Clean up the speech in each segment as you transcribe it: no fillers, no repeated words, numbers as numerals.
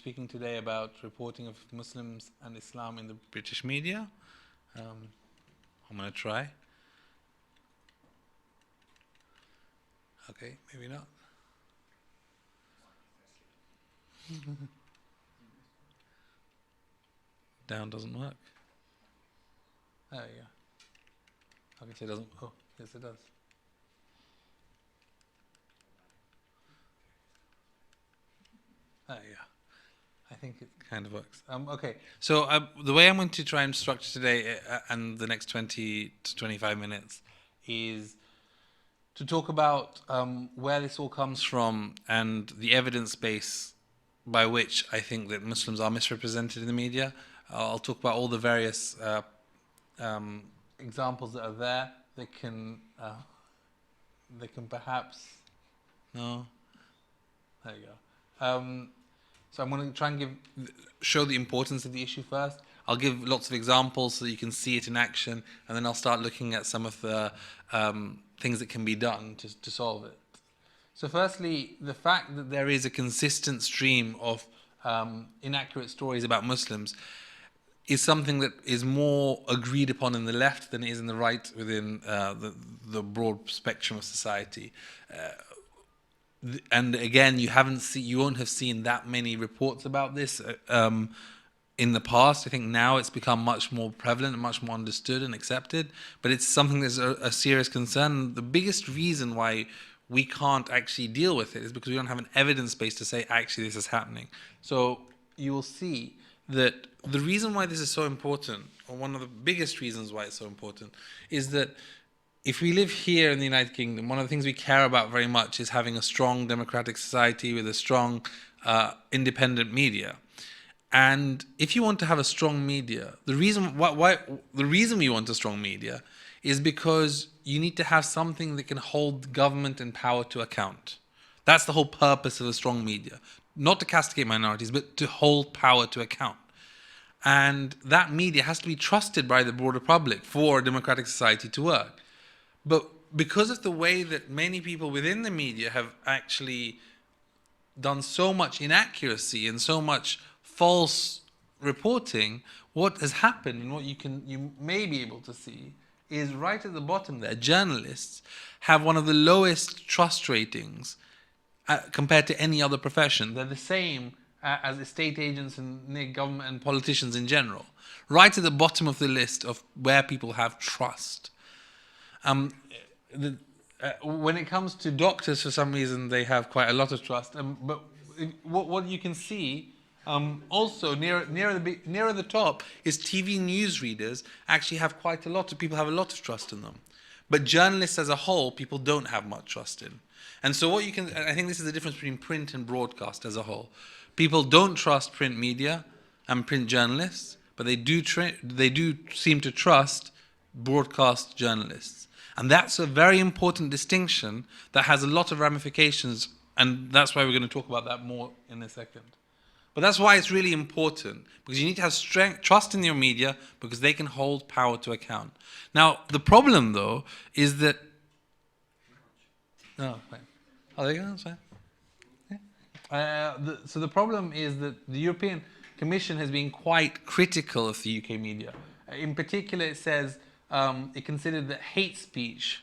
speaking today about reporting of Muslims and Islam in the British media. I'm going to try. Okay, maybe not. Down doesn't work. There you go. Okay, so it doesn't. Oh, yes, it does. There you go. I think it kind of works. Okay, so the way I'm going to try and structure today and the next 20 to 25 minutes is to talk about where this all comes from and the evidence base by which I think that Muslims are misrepresented in the media. I'll talk about all the various examples that are there that can perhaps... No? There you go. So I'm going to try and show the importance of the issue first. I'll give lots of examples so that you can see it in action, and then I'll start looking at some of the things that can be done to solve it. So firstly, the fact that there is a consistent stream of inaccurate stories about Muslims is something that is more agreed upon in the left than it is in the right within the broad spectrum of society. And again, you won't have seen that many reports about this in the past. I think now it's become much more prevalent and much more understood and accepted, but it's something that's a serious concern. The biggest reason why we can't actually deal with it is because we don't have an evidence base to say actually this is happening. So you will see that the reason why this is so important, or one of the biggest reasons why it's so important, is that if we live here in the United Kingdom, one of the things we care about very much is having a strong democratic society with a strong independent media. And if you want to have a strong media, the reason we want a strong media is because you need to have something that can hold government and power to account. That's the whole purpose of a strong media. Not to castigate minorities, but to hold power to account. And that media has to be trusted by the broader public for a democratic society to work. But because of the way that many people within the media have actually done so much inaccuracy and so much false reporting, what has happened and what you may be able to see is right at the bottom there, journalists have one of the lowest trust ratings compared to any other profession. They're the same as estate agents and government and politicians in general. Right at the bottom of the list of where people have trust. When it comes to doctors, for some reason, they have quite a lot of trust. But what you can see, also nearer the top, is TV news readers actually have quite a lot of people have a lot of trust in them. But journalists as a whole, people don't have much trust in. And so I think this is the difference between print and broadcast as a whole. People don't trust print media and print journalists, but they do seem to trust broadcast journalists. And that's a very important distinction that has a lot of ramifications, and that's why we're going to talk about that more in a second. But that's why it's really important, because you need to have trust in your media, because they can hold power to account. Now, the problem, though, is that... No, fine. Oh, there you go, that's fine. Yeah. So the problem is that the European Commission has been quite critical of the UK media. In particular, it says... it considered that hate speech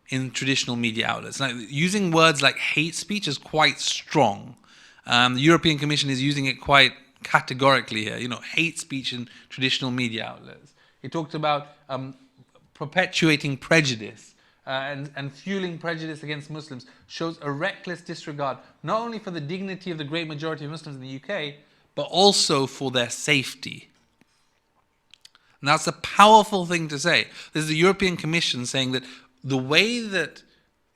in traditional media outlets. Now, using words like hate speech is quite strong. The European Commission is using it quite categorically here. Hate speech in traditional media outlets. It talked about perpetuating prejudice and fueling prejudice against Muslims shows a reckless disregard, not only for the dignity of the great majority of Muslims in the UK, but also for their safety. And that's a powerful thing to say. This is the European Commission saying that the way that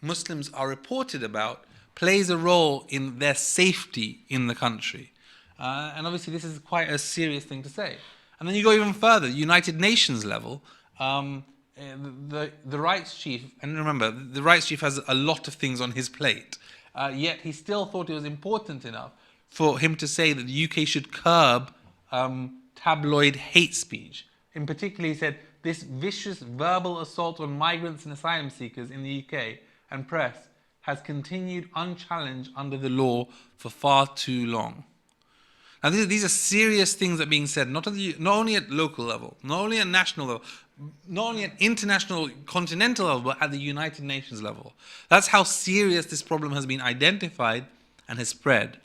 Muslims are reported about plays a role in their safety in the country. And obviously this is quite a serious thing to say. And then you go even further, United Nations level, the rights chief, and remember, the rights chief has a lot of things on his plate, yet he still thought it was important enough for him to say that the UK should curb tabloid hate speech. In particular, he said, this vicious verbal assault on migrants and asylum seekers in the UK and press has continued unchallenged under the law for far too long. Now, these are serious things that are being said, not only at local level, not only at national level, not only at international, continental level, but at the United Nations level. That's how serious this problem has been identified and has spread.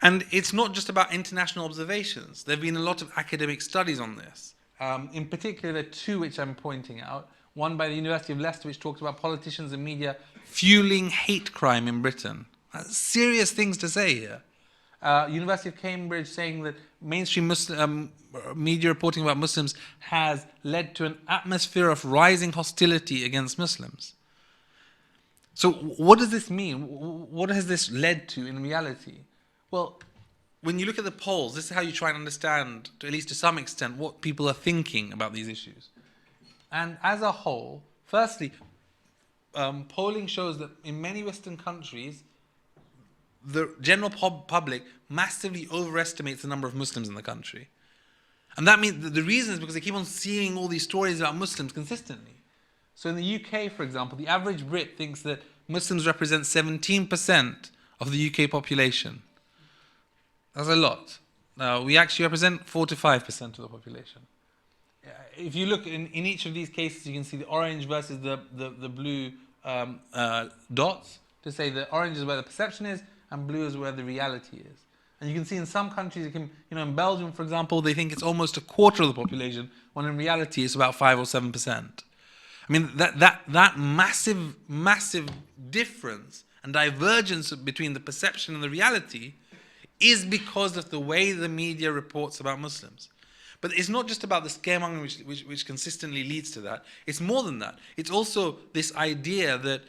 And it's not just about international observations. There have been a lot of academic studies on this. In particular, there are two which I'm pointing out. One by the University of Leicester, which talks about politicians and media fueling hate crime in Britain. That's serious things to say here. University of Cambridge saying that mainstream Muslim, media reporting about Muslims has led to an atmosphere of rising hostility against Muslims. So what does this mean? What has this led to in reality? Well, when you look at the polls, this is how you try and understand, at least to some extent, what people are thinking about these issues. And as a whole, firstly, polling shows that in many Western countries, the general public massively overestimates the number of Muslims in the country. And that means that the reason is because they keep on seeing all these stories about Muslims consistently. So in the UK, for example, the average Brit thinks that Muslims represent 17% of the UK population. That's a lot. We actually represent 4 to 5% of the population. If you look in each of these cases, you can see the orange versus the blue dots to say that orange is where the perception is and blue is where the reality is. And you can see in some countries, in Belgium, for example, they think it's almost a quarter of the population, when in reality it's about 5 or 7%. I mean, that massive difference and divergence between the perception and the reality is because of the way the media reports about Muslims. But it's not just about the scaremongering which consistently leads to that. It's more than that. It's also this idea that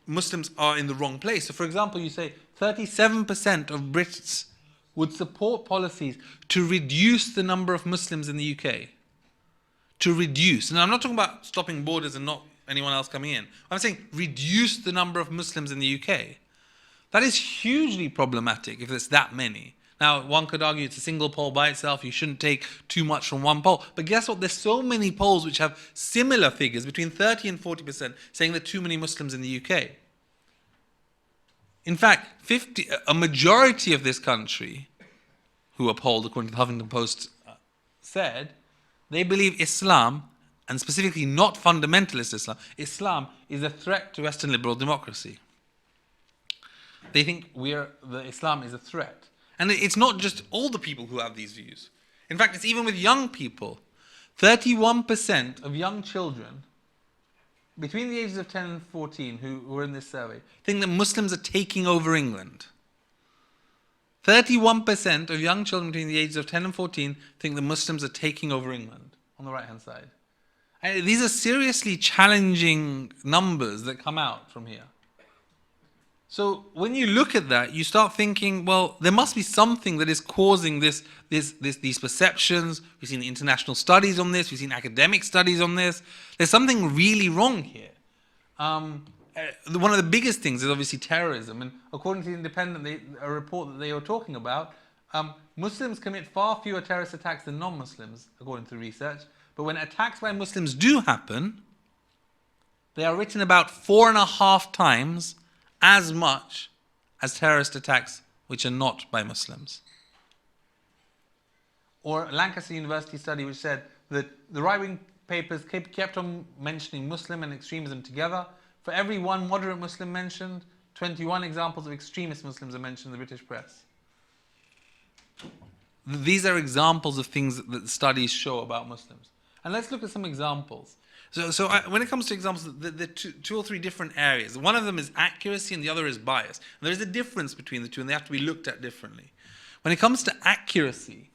Muslims are in the wrong place. So, for example, you say 37% of Brits would support policies to reduce the number of Muslims in the UK. To reduce. And I'm not talking about stopping borders and not anyone else coming in. I'm saying reduce the number of Muslims in the UK. That is hugely problematic if there's that many. Now, one could argue it's a single poll by itself. You shouldn't take too much from one poll. But guess what? There's so many polls which have similar figures, between 30 and 40%, saying there are too many Muslims in the UK. In fact, a majority of this country, who are polled according to the Huffington Post, said they believe Islam, and specifically not fundamentalist Islam is a threat to Western liberal democracy. They think Islam is a threat. And it's not just all the people who have these views. In fact, it's even with young people. 31% of young children between the ages of 10 and 14 who were in this survey think that Muslims are taking over England. 31% of young children between the ages of 10 and 14 think that Muslims are taking over England, on the right-hand side. And these are seriously challenging numbers that come out from here. So when you look at that, you start thinking, well, there must be something that is causing these perceptions. We've seen international studies on this. We've seen academic studies on this. There's something really wrong here. One of the biggest things is obviously terrorism. And according to The Independent, a report that they were talking about, Muslims commit far fewer terrorist attacks than non-Muslims, according to the research. But when attacks by Muslims do happen, they are written about 4.5 times as much as terrorist attacks which are not by Muslims. Or a Lancaster University study which said that the right-wing papers kept on mentioning Muslim and extremism together. For every one moderate Muslim mentioned, 21 examples of extremist Muslims are mentioned in the British press. These are examples of things that the studies show about Muslims. And let's look at some examples. When it comes to examples, there are two or three different areas. One of them is accuracy and the other is bias. And there is a difference between the two and they have to be looked at differently. When it comes to accuracy,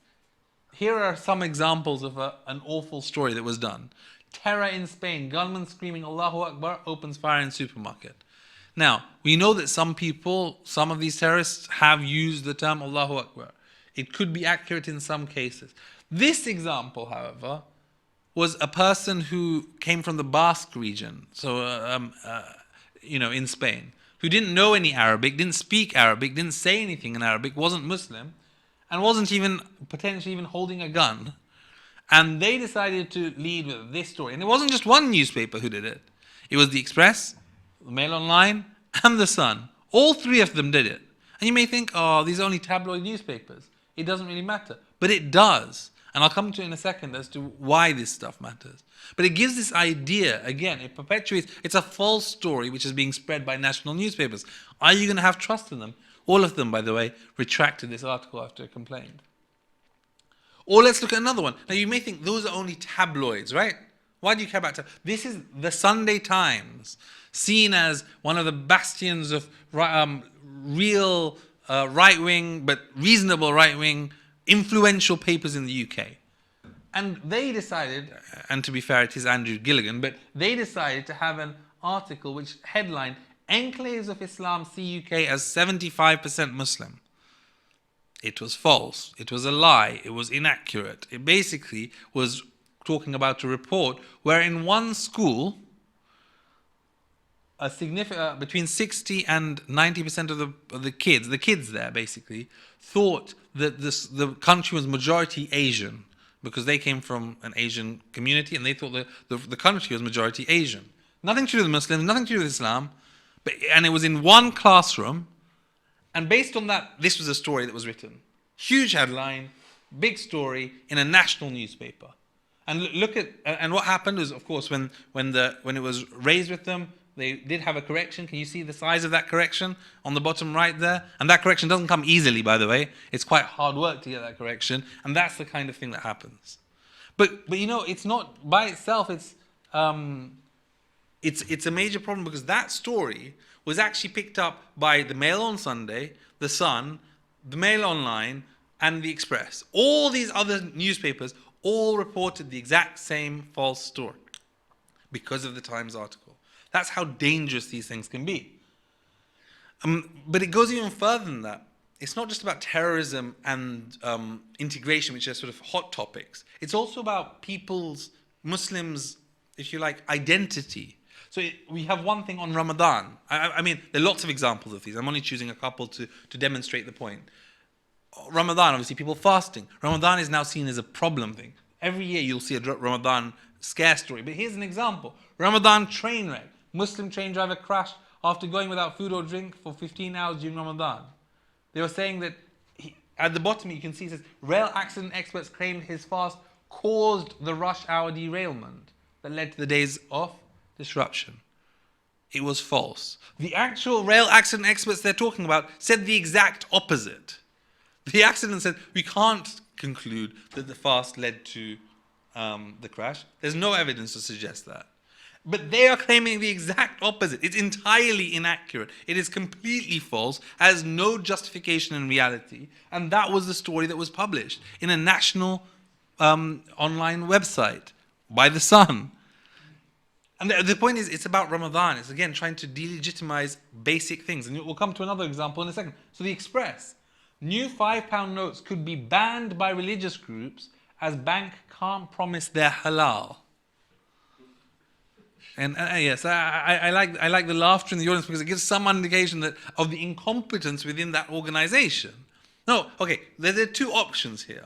here are some examples of an awful story that was done. Terror in Spain, gunman screaming Allahu Akbar, opens fire in supermarket. Now, we know that some of these terrorists have used the term Allahu Akbar. It could be accurate in some cases. This example, however, was a person who came from the Basque region, in Spain, who didn't know any Arabic, didn't speak Arabic, didn't say anything in Arabic, wasn't Muslim, and wasn't even potentially even holding a gun. And they decided to lead with this story. And it wasn't just one newspaper who did it. It was the Express, the Mail Online, and the Sun. All three of them did it. And you may think, oh, these are only tabloid newspapers. It doesn't really matter. But it does. And I'll come to it in a second as to why this stuff matters. But it gives this idea, again, it perpetuates, it's a false story which is being spread by national newspapers. Are you going to have trust in them? All of them, by the way, retracted this article after it complained. Or let's look at another one. Now you may think those are only tabloids, right? Why do you care about tabloids? This is the Sunday Times, seen as one of the bastions of real right-wing, but reasonable right-wing, influential papers in the UK. And they decided, and to be fair, it is Andrew Gilligan, but they decided to have an article which headlined, Enclaves of Islam see UK as 75% Muslim. It was false. It was a lie. It was inaccurate. It basically was talking about a report where in one school, a significant between 60 and 90% of the kids there basically thought that the country was majority Asian because they came from an Asian community and they thought that the country was majority Asian. Nothing to do with Muslims, nothing to do with Islam, and it was in one classroom. And based on that, this was a story that was written. Huge headline, big story in a national newspaper. And look at, and what happened was, of course, when it was raised with them, they did have a correction. Can you see the size of that correction on the bottom right there? And that correction doesn't come easily, by the way. It's quite hard work to get that correction. And that's the kind of thing that happens. But you know, it's not by itself, it's a major problem because that story was actually picked up by the Mail on Sunday, the Sun, the Mail Online, and the Express. All these other newspapers all reported the exact same false story because of the Times article. That's how dangerous these things can be. But it goes even further than that. It's not just about terrorism and integration, which are sort of hot topics. It's also about people's, Muslims, if you like, identity. So we have one thing on Ramadan. I mean, there are lots of examples of these. I'm only choosing a couple to demonstrate the point. Ramadan, obviously, people fasting. Ramadan is now seen as a problem thing. Every year you'll see a Ramadan scare story. But here's an example. Ramadan train wreck. Muslim train driver crashed after going without food or drink for 15 hours during Ramadan. They were saying that, at the bottom you can see it says, rail accident experts claimed his fast caused the rush hour derailment that led to the days of disruption. It was false. The actual rail accident experts they're talking about said the exact opposite. The accident said, we can't conclude that the fast led to the crash. There's no evidence to suggest that. But they are claiming the exact opposite. It's entirely inaccurate. It is completely false, has no justification in reality. And that was the story that was published in a national online website by The Sun. And the point is, it's about Ramadan. It's, again, trying to delegitimize basic things. And we'll come to another example in a second. So the Express. New £5 notes could be banned by religious groups as bank can't promise they're halal. And yes, I like the laughter in the audience because it gives some indication of the incompetence within that organization. No, okay, there are two options here.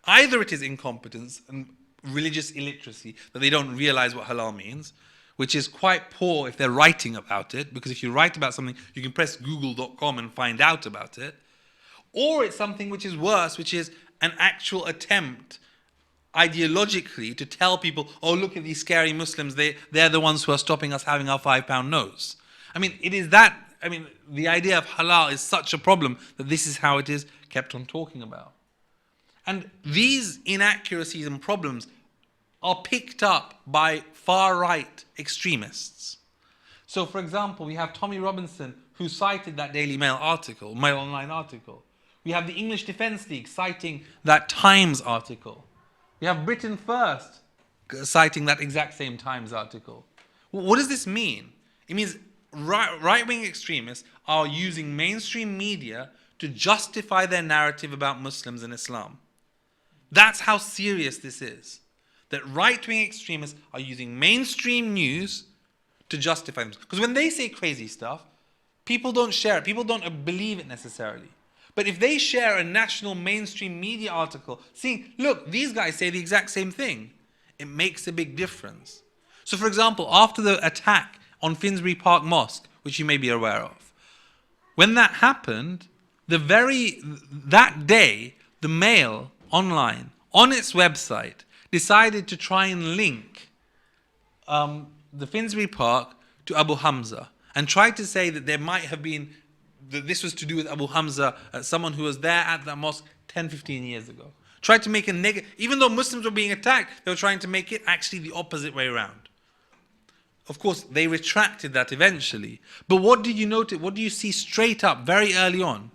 Either it is incompetence and religious illiteracy, that they don't realize what halal means, which is quite poor if they're writing about it, because if you write about something, you can press google.com and find out about it. Or it's something which is worse, which is an actual attempt ideologically to tell people, oh, look at these scary Muslims, they're the ones who are stopping us having our £5 notes. I mean, it is that, I mean, the idea of halal is such a problem that this is how it is kept on talking about. And these inaccuracies and problems are picked up by far-right extremists. So, for example, we have Tommy Robinson, who cited that Daily Mail article, Mail Online article. We have the English Defence League citing that Times article. We have Britain First citing that exact same Times article. What does this mean? It means right-wing extremists are using mainstream media to justify their narrative about Muslims and Islam. That's how serious this is. That right-wing extremists are using mainstream news to justify them. Because when they say crazy stuff, people don't share it. People don't believe it necessarily. But if they share a national mainstream media article saying, look, these guys say the exact same thing, it makes a big difference. So, for example, after the attack on Finsbury Park Mosque, which you may be aware of, when that happened, That day, the Mail online, on its website, decided to try and link the Finsbury Park to Abu Hamza, and tried to say that there might have been, that this was to do with Abu Hamza, someone who was there at that mosque 10, 15 years ago. Tried to make a negative, even though Muslims were being attacked, they were trying to make it actually the opposite way around. Of course, they retracted that eventually. But what did you notice? What do you see straight up very early on?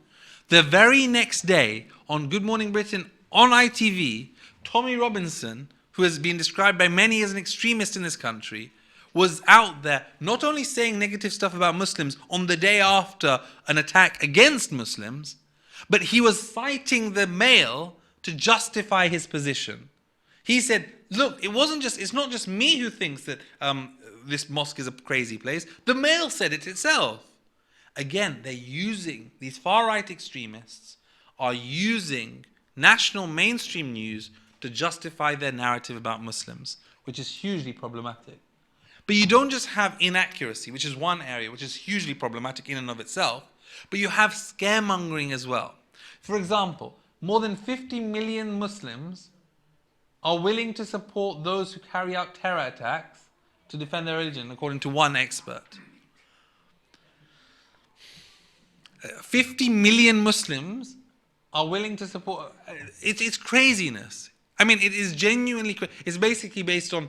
The very next day, on Good Morning Britain, on ITV, Tommy Robinson, who has been described by many as an extremist in this country, was out there not only saying negative stuff about Muslims on the day after an attack against Muslims, but he was citing the Mail to justify his position. He said, look, it's not just me who thinks that this mosque is a crazy place. The Mail said it itself. Again, these far-right extremists are using national mainstream news to justify their narrative about Muslims, which is hugely problematic. But you don't just have inaccuracy, which is one area which is hugely problematic in and of itself, but you have scaremongering as well. For example, more than 50 million Muslims are willing to support those who carry out terror attacks to defend their religion, according to one expert. 50 million Muslims are willing to support. It's craziness. I mean, it is genuinely crazy. It's basically based on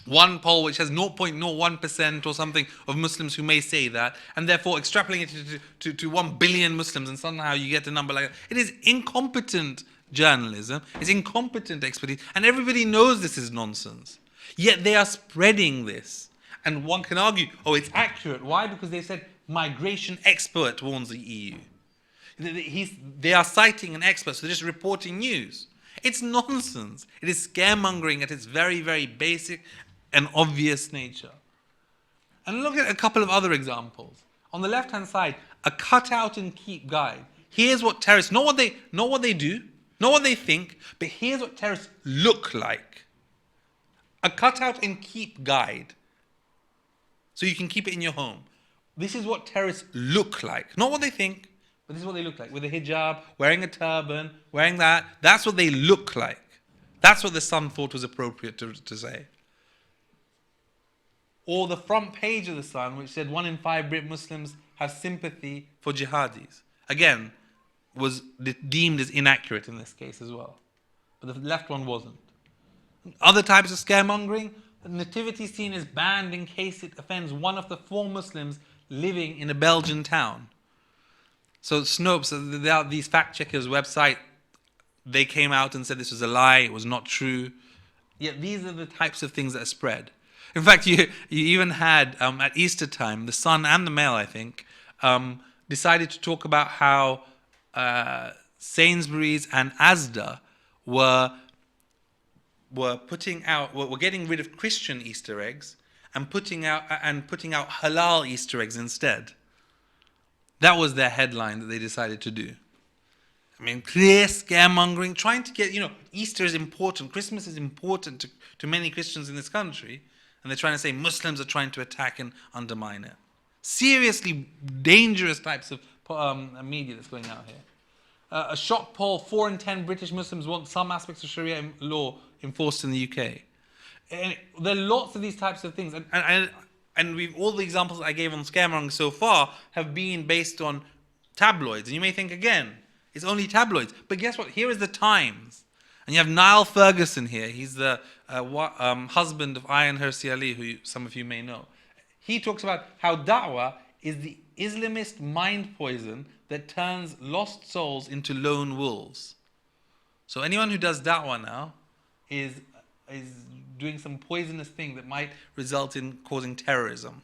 one poll which has 0.01% or something of Muslims who may say that, and therefore extrapolating it to 1 billion Muslims, and somehow you get a number like that. It is incompetent journalism. It's incompetent expertise, and everybody knows this is nonsense. Yet they are spreading this. And one can argue, oh, it's accurate. Why? Because they said migration expert warns the EU. They are citing an expert, so they're just reporting news. It's nonsense. It is scaremongering at its very, very basic and obvious nature. And look at a couple of other examples. On the left-hand side, a cut out and keep guide. Here's what terrorists, not what they do, not what they think, but here's what terrorists look like. A cut out and keep guide. So you can keep it in your home. This is what terrorists look like. Not what they think, but this is what they look like. With a hijab, wearing a turban, wearing that. That's what they look like. That's what the Sun thought was appropriate to say. Or the front page of the Sun, which said 1 in 5 Brit Muslims have sympathy for jihadis. Again, was deemed as inaccurate in this case as well. But the left one wasn't. Other types of scaremongering, the nativity scene is banned in case it offends one of the 4 Muslims living in a Belgian town. So Snopes, these fact checkers website, they came out and said this was a lie, it was not true. Yet these are the types of things that are spread. In fact, you even had, at Easter time, the Sun and the Mail, I think, decided to talk about how Sainsbury's and Asda were getting rid of Christian Easter eggs and putting out halal Easter eggs instead. That was their headline that they decided to do. I mean, clear scaremongering, trying to get, Easter is important, Christmas is important to many Christians in this country, and they're trying to say Muslims are trying to attack and undermine it. Seriously dangerous types of media that's going out here. A shock poll, 4 in 10 British Muslims want some aspects of Sharia law enforced in the UK. And there are lots of these types of things. And all the examples I gave on scaremongering so far have been based on tabloids. And you may think, again, it's only tabloids. But guess what? Here is the Times. And you have Niall Ferguson here. He's the husband of Ayaan Hirsi Ali, who some of you may know. He talks about how da'wah is the Islamist mind poison that turns lost souls into lone wolves. So anyone who does da'wah now is doing some poisonous thing that might result in causing terrorism.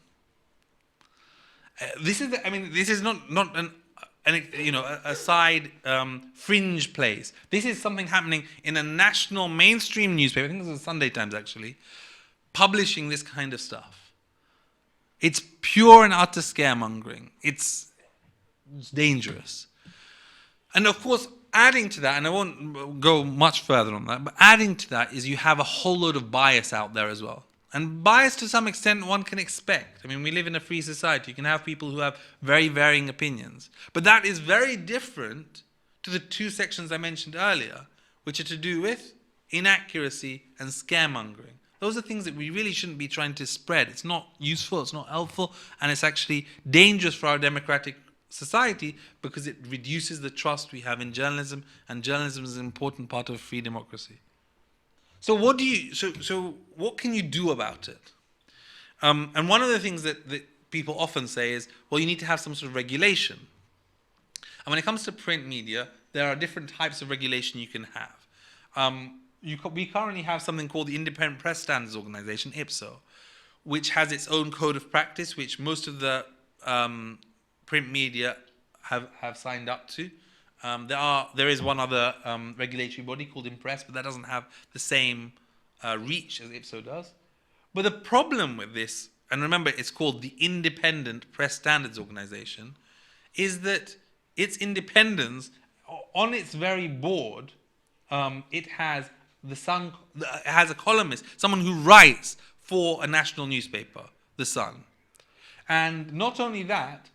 This is not a side fringe place. This is something happening in a national mainstream newspaper. I think this is the Sunday Times actually, publishing this kind of stuff. It's pure and utter scaremongering. It's dangerous. And of course, adding to that, and I won't go much further on that, but adding to that is you have a whole load of bias out there as well. And bias to some extent one can expect. I mean, we live in a free society. You can have people who have very varying opinions. But that is very different to the two sections I mentioned earlier, which are to do with inaccuracy and scaremongering. Those are things that we really shouldn't be trying to spread. It's not useful, it's not helpful, and it's actually dangerous for our democratic society because it reduces the trust we have in journalism, and journalism is an important part of a free democracy. So what can you do about it? And one of the things that people often say is, well, you need to have some sort of regulation. And when it comes to print media, there are different types of regulation you can have. We currently have something called the Independent Press Standards Organization, IPSO, which has its own code of practice, which most of the print media have signed up to. There is one other regulatory body called Impress, but that doesn't have the same reach as IPSO does. But the problem with this, and remember it's called the Independent Press Standards Organization, is that its independence, on its very board, it has a columnist, someone who writes for a national newspaper, The Sun. And not only that,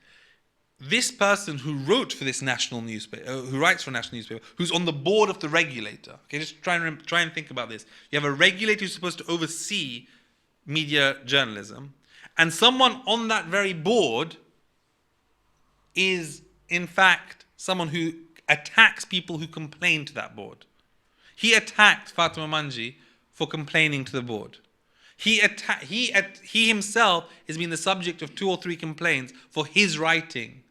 this person who wrote for this national newspaper, who writes for a national newspaper, who's on the board of the regulator. Okay, just try and think about this. You have a regulator who's supposed to oversee media journalism, and someone on that very board is, in fact, someone who attacks people who complain to that board. He attacked Fatima Manji for complaining to the board. He himself has been the subject of 2 or 3 complaints for his writing.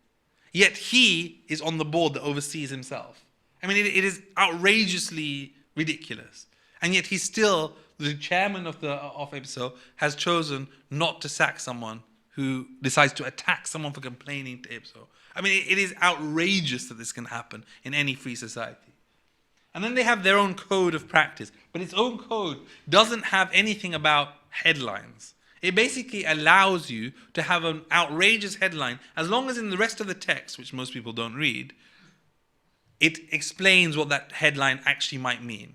Yet he is on the board that oversees himself. I mean, it is outrageously ridiculous. And yet he's still, the chairman of IPSO has chosen not to sack someone who decides to attack someone for complaining to IPSO. I mean, it is outrageous that this can happen in any free society. And then they have their own code of practice. But its own code doesn't have anything about headlines. It basically allows you to have an outrageous headline, as long as in the rest of the text, which most people don't read, it explains what that headline actually might mean.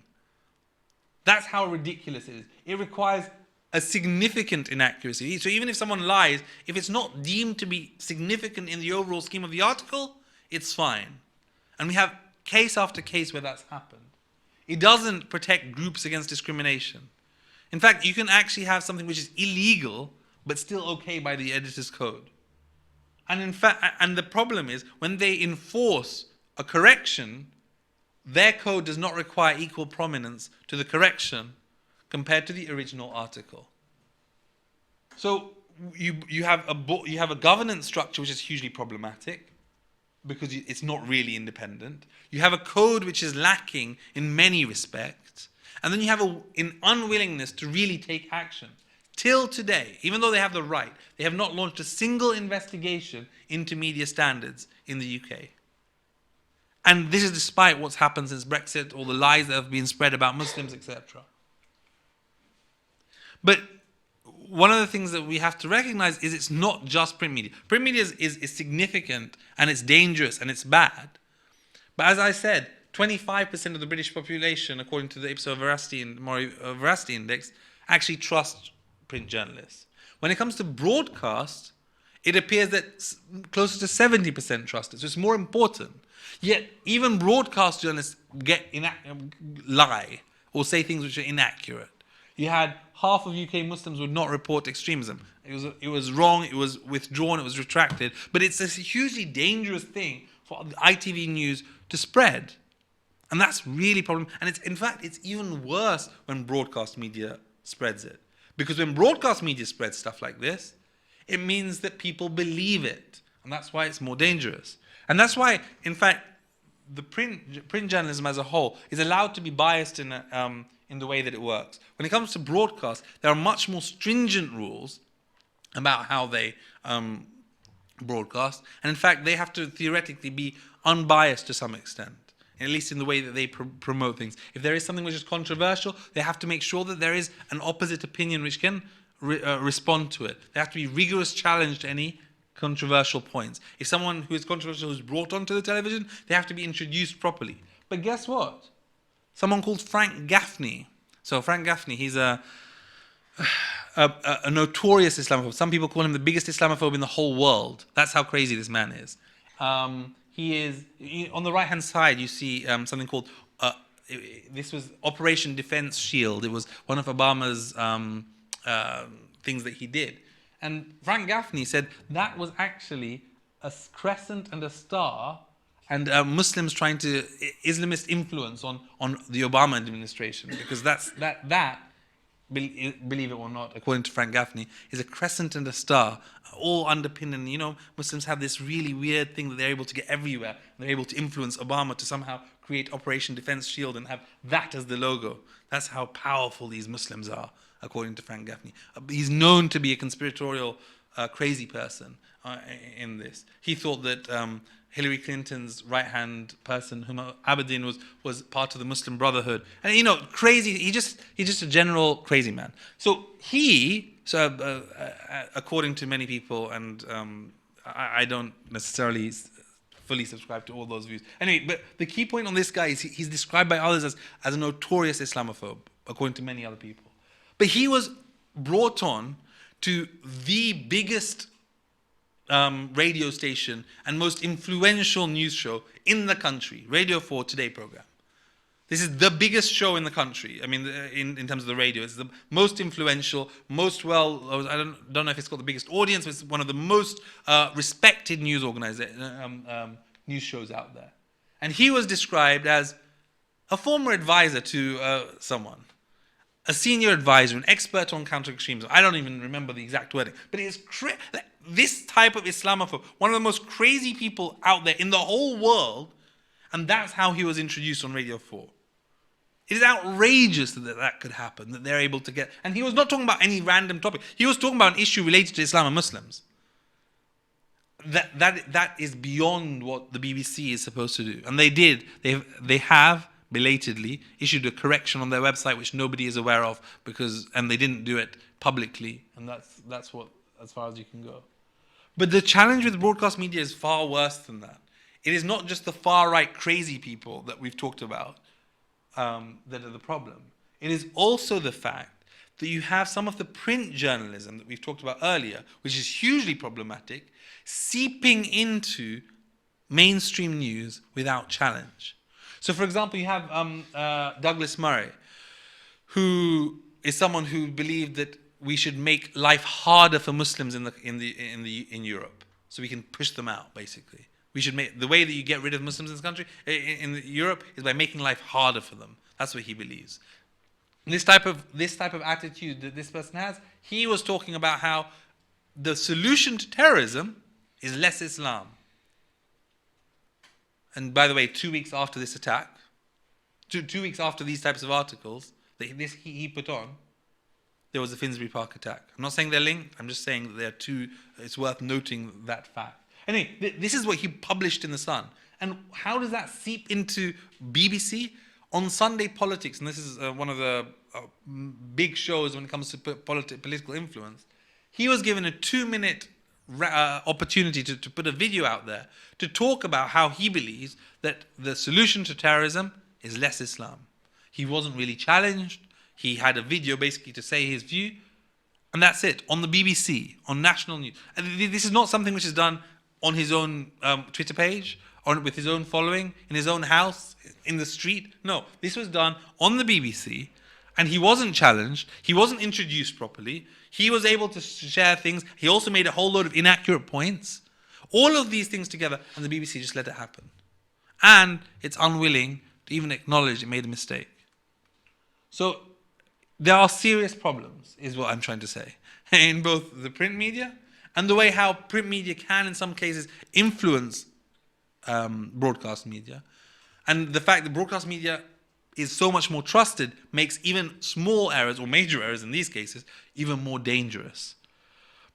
That's how ridiculous it is. It requires a significant inaccuracy. So even if someone lies, if it's not deemed to be significant in the overall scheme of the article, it's fine. And we have case after case where that's happened. It doesn't protect groups against discrimination. In fact, you can actually have something which is illegal, but still okay by the editor's code. And in fact, and the problem is, when they enforce a correction, their code does not require equal prominence to the correction compared to the original article. So you have a governance structure which is hugely problematic, because it's not really independent. You have a code which is lacking in many respects. And then you have an unwillingness to really take action. Till today, even though they have the right, they have not launched a single investigation into media standards in the UK. And this is despite what's happened since Brexit, all the lies that have been spread about Muslims, etc. But one of the things that we have to recognize is it's not just print media. Print media is significant, and it's dangerous, and it's bad. But as I said, 25% of the British population, according to the Ipsos Veracity Index, actually trust print journalists. When it comes to broadcast, it appears that closer to 70% trust it, so it's more important. Yet even broadcast journalists lie or say things which are inaccurate. You had half of UK Muslims would not report extremism. It was wrong, it was withdrawn, it was retracted. But it's a hugely dangerous thing for ITV News to spread. And that's really a problem. And in fact, it's even worse when broadcast media spreads it. Because when broadcast media spreads stuff like this, it means that people believe it. And that's why it's more dangerous. And that's why, in fact, the print journalism as a whole is allowed to be biased in the way that it works. When it comes to broadcast, there are much more stringent rules about how they broadcast. And in fact, they have to theoretically be unbiased to some extent, at least in the way that they promote things. If there is something which is controversial, they have to make sure that there is an opposite opinion which can respond to it. There have to be rigorous challenge to any controversial points. If someone who is controversial is brought onto the television, they have to be introduced properly. But guess what? Someone called Frank Gaffney. So Frank Gaffney, he's a a notorious Islamophobe. Some people call him the biggest Islamophobe in the whole world. That's how crazy this man is. On the right-hand side, you see something called, this was Operation Defense Shield. It was one of Obama's things that he did. And Frank Gaffney said that was actually a crescent and a star, and Muslims trying to Islamist influence on the Obama administration, because that believe it or not, according to Frank Gaffney, is a crescent and a star, all underpinned. And Muslims have this really weird thing that they're able to get everywhere. They're able to influence Obama to somehow create Operation Defense Shield and have that as the logo. That's how powerful these Muslims are, according to Frank Gaffney. He's known to be a conspiratorial, crazy person in this. He thought that Hillary Clinton's right-hand person, Huma Abedin, was part of the Muslim Brotherhood, and crazy. He's just a general crazy man. So according to many people, and I don't necessarily fully subscribe to all those views. Anyway, but the key point on this guy is he's described by others as a notorious Islamophobe, according to many other people. But he was brought on to the biggest radio station and most influential news show in the country, Radio 4 Today program. This is the biggest show in the country. I mean, in terms of the radio, it's the most influential, most I don't know if it's got the biggest audience, but it's one of the most respected news news shows out there. And he was described as a former advisor to someone, a senior advisor, an expert on counter-extremism. I don't even remember the exact wording, but it's this type of Islamophobe, one of the most crazy people out there in the whole world, and that's how he was introduced on Radio 4. It is outrageous that could happen, that they're able to get... And he was not talking about any random topic. He was talking about an issue related to Islam and Muslims. That is beyond what the BBC is supposed to do. And they have belatedly issued a correction on their website, which nobody is aware of, and they didn't do it publicly, and that's what, as far as you can go. But the challenge with broadcast media is far worse than that. It is not just the far-right crazy people that we've talked about that are the problem. It is also the fact that you have some of the print journalism that we've talked about earlier, which is hugely problematic, seeping into mainstream news without challenge. So, for example, you have Douglas Murray, who is someone who believed that we should make life harder for Muslims in Europe, so we can push them out. Basically, we should make the way that you get rid of Muslims in this country in Europe is by making life harder for them. That's what he believes. This type of attitude that this person has, he was talking about how the solution to terrorism is less Islam. And by the way, 2 weeks after this attack, two weeks after these types of articles that he put on, there was the Finsbury Park attack. I'm not saying they're linked. I'm just saying that they're two. It's worth noting that fact. Anyway, this is what he published in The Sun. And how does that seep into BBC? On Sunday Politics, and this is one of the big shows when it comes to political influence, he was given a 2-minute opportunity to put a video out there to talk about how he believes that the solution to terrorism is less Islam. He wasn't really challenged. He had a video basically to say his view, and that's it, on the BBC, on national news. And this is not something which is done on his own Twitter page, with his own following, in his own house, in the street. No, this was done on the BBC, and he wasn't challenged. He wasn't introduced properly. He was able to share things. He also made a whole load of inaccurate points. All of these things together, and the BBC just let it happen. And it's unwilling to even acknowledge it made a mistake. So there are serious problems, is what I'm trying to say, in both the print media and the way how print media can, in some cases, influence broadcast media. And the fact that broadcast media is so much more trusted makes even small errors, or major errors in these cases, even more dangerous.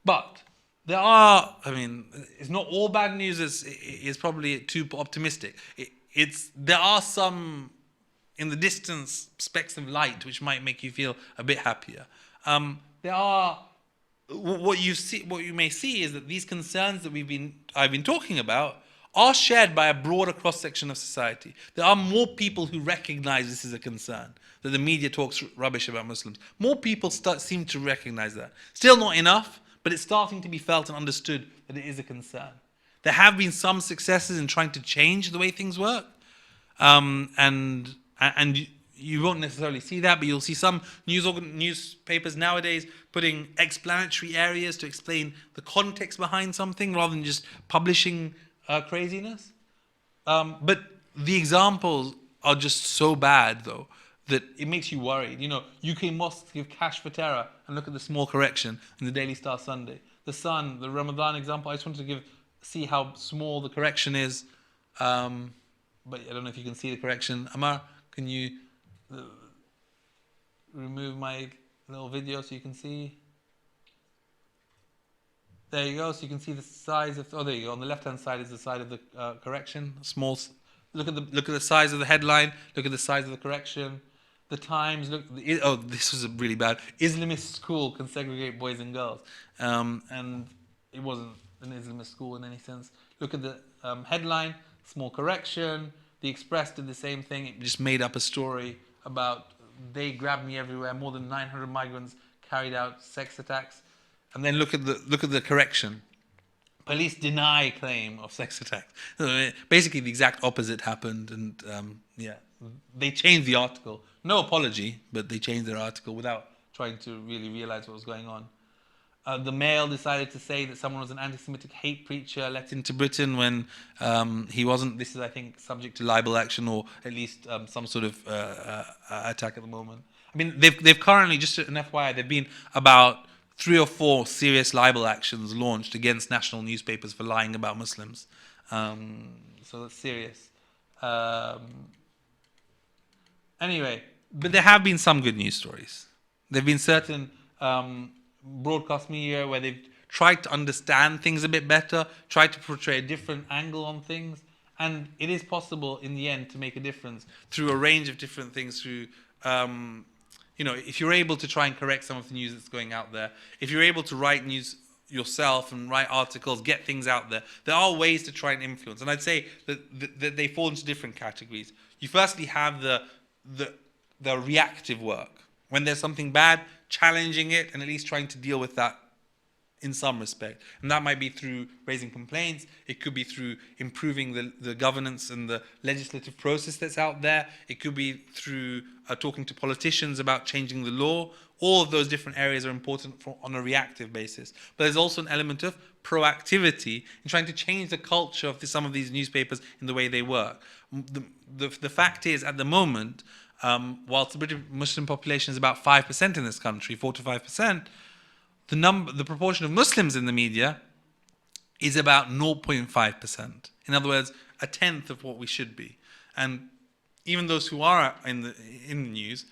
But there are, it's not all bad news, is probably too optimistic. There are some, in the distance, specks of light which might make you feel a bit happier. What you may see is that these concerns that I've been talking about are shared by a broader cross-section of society. There are more people who recognize this is a concern, that the media talks rubbish about Muslims. More people seem to recognize that. Still not enough, but it's starting to be felt and understood that it is a concern. There have been some successes in trying to change the way things work, and you won't necessarily see that, but you'll see some newspapers nowadays putting explanatory areas to explain the context behind something rather than just publishing craziness. But the examples are just so bad, though, that it makes you worried. You know, UK mosques give cash for terror, and look at the small correction in the Daily Star Sunday. The Sun, the Ramadan example, I just wanted to see how small the correction is. But I don't know if you can see the correction. Amar, can you remove my little video so you can see? There you go. So you can see the size of. Oh, there you go. On the left-hand side is the side of the correction. Small. Look at the size of the headline. Look at the size of the correction. The Times. Look. This was really bad. Islamist school can segregate boys and girls, and it wasn't an Islamist school in any sense. Look at the headline. Small correction. The Express did the same thing. It just made up a story about they grabbed me everywhere. More than 900 migrants carried out sex attacks. And then look at the correction. Police deny claim of sex attack. Basically, the exact opposite happened, and they changed the article. No apology, but they changed their article without trying to really realize what was going on. The Mail decided to say that someone was an anti-Semitic hate preacher let into Britain when he wasn't. This is, I think, subject to libel action or at least some sort of attack at the moment. I mean, they've currently, just an FYI, there've been about 3 or 4 serious libel actions launched against national newspapers for lying about Muslims. So that's serious. Anyway, but there have been some good news stories. There have been certain broadcast media where they've tried to understand things a bit better, tried to portray a different angle on things, and it is possible in the end to make a difference through a range of different things, through if you're able to try and correct some of the news that's going out there, if you're able to write news yourself and write articles, get things out there, there are ways to try and influence. And I'd say that they fall into different categories. You firstly have the reactive work. When there's something bad, challenging it and at least trying to deal with that in some respect. And that might be through raising complaints. It could be through improving the governance and the legislative process that's out there. It could be through talking to politicians about changing the law. All of those different areas are important on a reactive basis. But there's also an element of proactivity in trying to change the culture of some of these newspapers in the way they work. The fact is, at the moment, whilst the British Muslim population is about 5% in this country, 4 to 5%, the proportion of Muslims in the media is about 0.5%. In other words, a tenth of what we should be. And even those who are in the news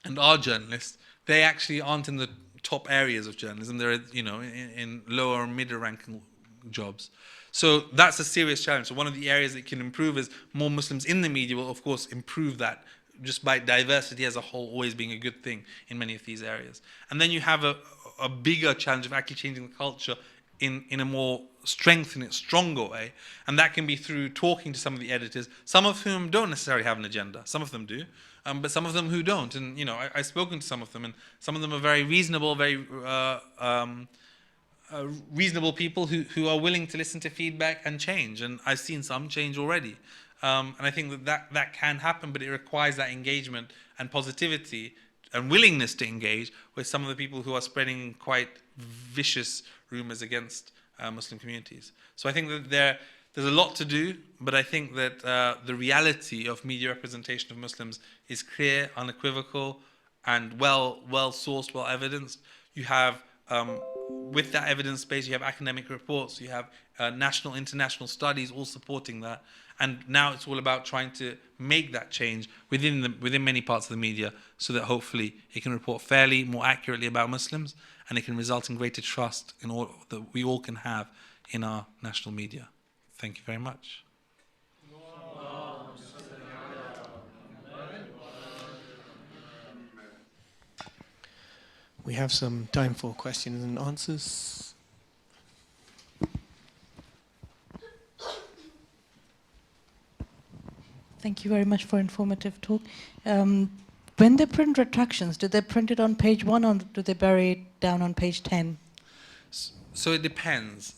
and are journalists, they actually aren't in the top areas of journalism. They're in lower and mid-ranking jobs. So that's a serious challenge. So one of the areas that can improve is more Muslims in the media will, of course, improve that, just by diversity as a whole always being a good thing in many of these areas. And then you have a bigger challenge of actually changing the culture in a more strengthened, stronger way. And that can be through talking to some of the editors, some of whom don't necessarily have an agenda. Some of them do, but some of them who don't. And, I've spoken to some of them, and some of them are very reasonable, very reasonable people who are willing to listen to feedback and change. And I've seen some change already. And I think that can happen, but it requires that engagement and positivity and willingness to engage with some of the people who are spreading quite vicious rumors against Muslim communities. So I think that there's a lot to do, but I think that the reality of media representation of Muslims is clear, unequivocal, and well sourced, well evidenced. You have, with that evidence base, you have academic reports, you have national, international studies all supporting that. And now it's all about trying to make that change within many parts of the media so that hopefully it can report fairly, more accurately about Muslims, and it can result in greater trust in all that we all can have in our national media. Thank you very much. We have some time for questions and answers. Thank you very much for informative talk. When they print retractions, do they print it on page 1 or do they bury it down on page 10? So it depends.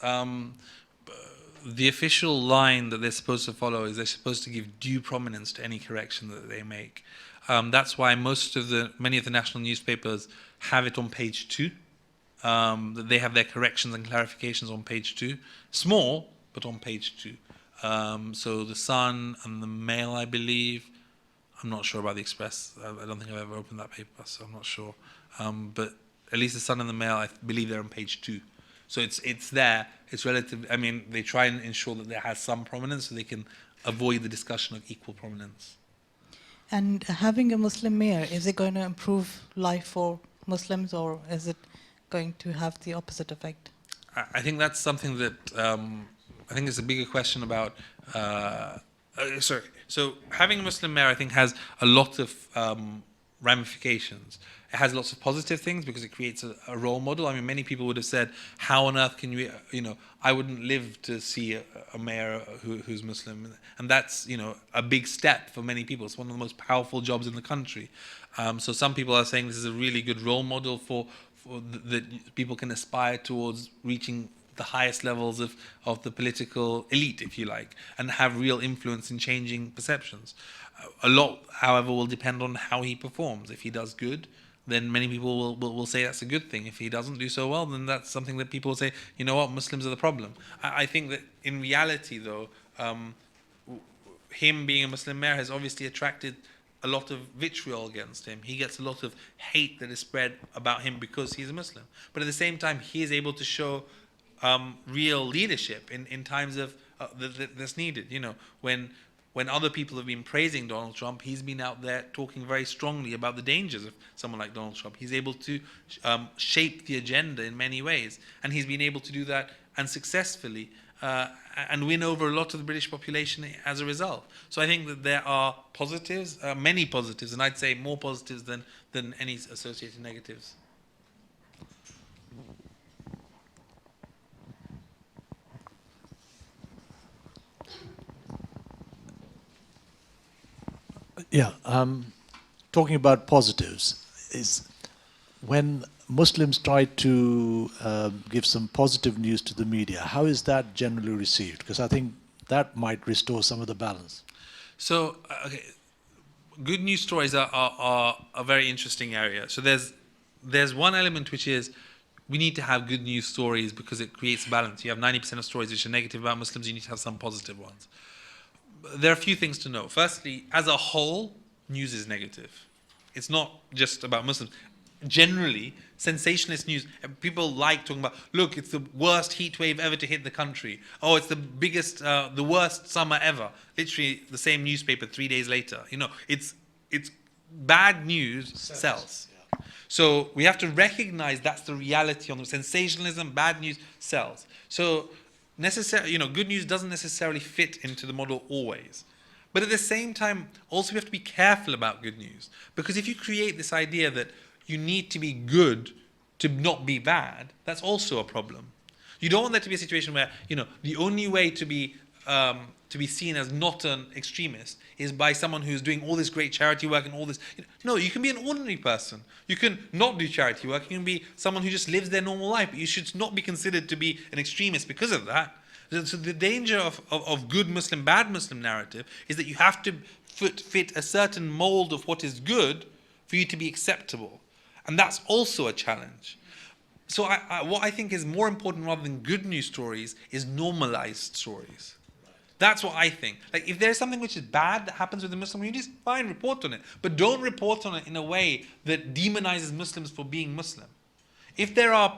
The official line that they're supposed to follow is they're supposed to give due prominence to any correction that they make. That's why many of the national newspapers have it on page 2. That they have their corrections and clarifications on page 2. Small, but on page 2. So the Sun and the Mail, I believe. I'm not sure about the Express. I don't think I've ever opened that paper, so I'm not sure. But at least the Sun and the Mail, I believe they're on page 2. So it's there. It's relative. I mean, they try and ensure that there has some prominence, so they can avoid the discussion of equal prominence. And having a Muslim mayor, is it going to improve life for Muslims, or is it going to have the opposite effect? I think that's something that I think is a bigger question about. Sorry. So having a Muslim mayor, I think, has a lot of ramifications. It has lots of positive things because it creates a role model. I mean, many people would have said, how on earth can I wouldn't live to see a mayor who's Muslim. And that's, a big step for many people. It's one of the most powerful jobs in the country. So some people are saying this is a really good role model that people can aspire towards reaching the highest levels of the political elite, if you like, and have real influence in changing perceptions. A lot, however, will depend on how he performs. If he does good, then many people will say that's a good thing. If he doesn't do so well, then that's something that people will say, you know what, Muslims are the problem. I think that in reality, though, him being a Muslim mayor has obviously attracted a lot of vitriol against him. He gets a lot of hate that is spread about him because he's a Muslim. But at the same time, he is able to show real leadership in times of that's needed. When other people have been praising Donald Trump, he's been out there talking very strongly about the dangers of someone like Donald Trump. He's able to shape the agenda in many ways, and he's been able to do that and successfully and win over a lot of the British population as a result. So I think that there are positives, many positives, and I'd say more positives than any associated negatives. Yeah, talking about positives, is when Muslims try to give some positive news to the media, how is that generally received? Because I think that might restore some of the balance. So, okay, good news stories are a very interesting area. So there's one element which is we need to have good news stories because it creates balance. You have 90% of stories which are negative about Muslims, you need to have some positive ones. There are a few things to know. Firstly, as a whole, news is negative. It's not just about Muslims. Generally, sensationalist news, people like talking about, look, it's the worst heat wave ever to hit the country. Oh, it's the biggest, the worst summer ever. Literally the same newspaper 3 days later. It's bad news sells. Yeah. So we have to recognize that's the reality on the sensationalism, bad news sells. So good news doesn't necessarily fit into the model always. But at the same time, also we have to be careful about good news. Because if you create this idea that you need to be good to not be bad, that's also a problem. You don't want that to be a situation where, the only way to be seen as not an extremist is by someone who's doing all this great charity work and all this. No, you can be an ordinary person. You can not do charity work. You can be someone who just lives their normal life. But you should not be considered to be an extremist because of that. So the danger of good Muslim, bad Muslim narrative is that you have to fit a certain mold of what is good for you to be acceptable. And that's also a challenge. So what I think is more important rather than good news stories is normalized stories. That's what I think. Like, if there's something which is bad that happens with the Muslim community, fine, report on it. But don't report on it in a way that demonizes Muslims for being Muslim. If there are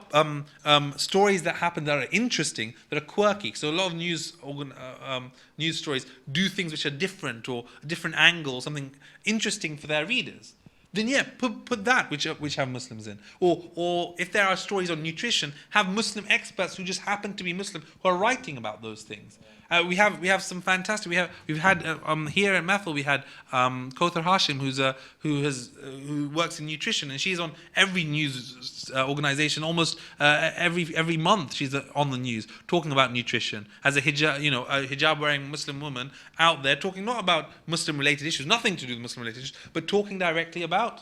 stories that happen that are interesting, that are quirky, so a lot of news stories do things which are different or a different angle, something interesting for their readers, then yeah, put that which have Muslims in. Or if there are stories on nutrition, have Muslim experts who just happen to be Muslim who are writing about those things. We have some fantastic. We've had here at Mahfil we had Kauthar Hashim, who works in nutrition, and she's on every news organization almost every month. She's on the news talking about nutrition as a hijab wearing Muslim woman out there talking not about Muslim related issues, nothing to do with Muslim related issues, but talking directly about